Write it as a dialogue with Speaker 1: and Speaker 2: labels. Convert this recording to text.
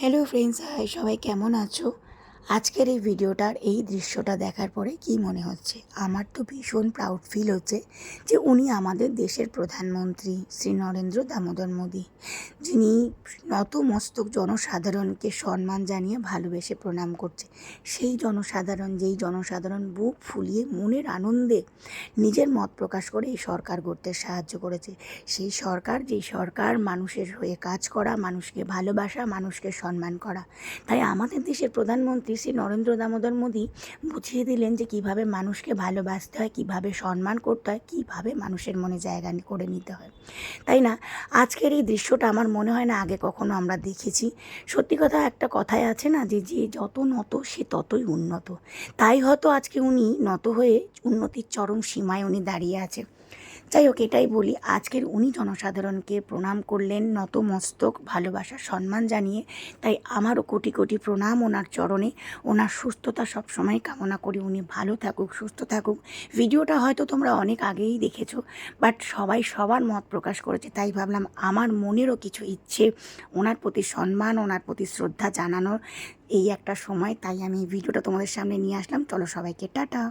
Speaker 1: Hello friends, high সবাই কেমন আছো? আজকের এই ভিডিওটার এই দৃশ্যটা দেখার পরে কি মনে হচ্ছে? আমার তো ভীষণ প্রাউড ফিল হচ্ছে যে উনি আমাদের দেশের প্রধানমন্ত্রী শ্রী নরেন্দ্র দামোদর মোদী, যিনি নতমস্তক জনসাধারণকে সম্মান জানিয়ে ভালোবেসে প্রণাম করছে। সেই জনসাধারণ, যেই জনসাধারণ বুক ফুলিয়ে মনের আনন্দে নিজের মত প্রকাশ করে এই সরকার গড়তে সাহায্য করেছে। সেই সরকার, যেই সরকার মানুষের হয়ে কাজ করা, মানুষকে ভালোবাসা, মানুষকে সম্মান করা। তাই আমাদের দেশের প্রধানমন্ত্রী শ্রী নরেন্দ্র দামোদর মোদী বুঝিয়ে দিলেন যে কীভাবে মানুষকে ভালোবাসতে হয়, কীভাবে সম্মান করতে হয়, কীভাবে মানুষের মনে জায়গা করে নিতে হয়। তাই না? আজকের এই দৃশ্যটা আমার মনে হয় না আগে কখনো আমরা দেখেছি। সত্যি কথা, একটা কথায় আছে না যে যে যত নত সে ততই উন্নত। তাই হয়তো আজকে উনি নত হয়ে উন্নতির চরম সীমায় উনি দাঁড়িয়ে আছে। যাই হোক, এটাই বলি, আজকের উনি জনসাধারণকে প্রণাম করলেন নতমস্তক ভালোবাসা সম্মান জানিয়ে। তাই আমারও কোটি কোটি প্রণাম ওনার চরণে। ওনার সুস্থতা সবসময় কামনা করি, উনি ভালো থাকুক, সুস্থ থাকুক। ভিডিওটা হয়তো তোমরা অনেক আগেই দেখেছো, বাট সবাই সবার মত প্রকাশ করেছে, তাই ভাবলাম আমার মনেরও কিছু ইচ্ছে ওনার প্রতি সম্মান, ওনার প্রতি শ্রদ্ধা জানানোর এই একটা সময়, তাই আমি এই ভিডিওটা তোমাদের সামনে নিয়ে আসলাম। চলো সবাইকে টাটা।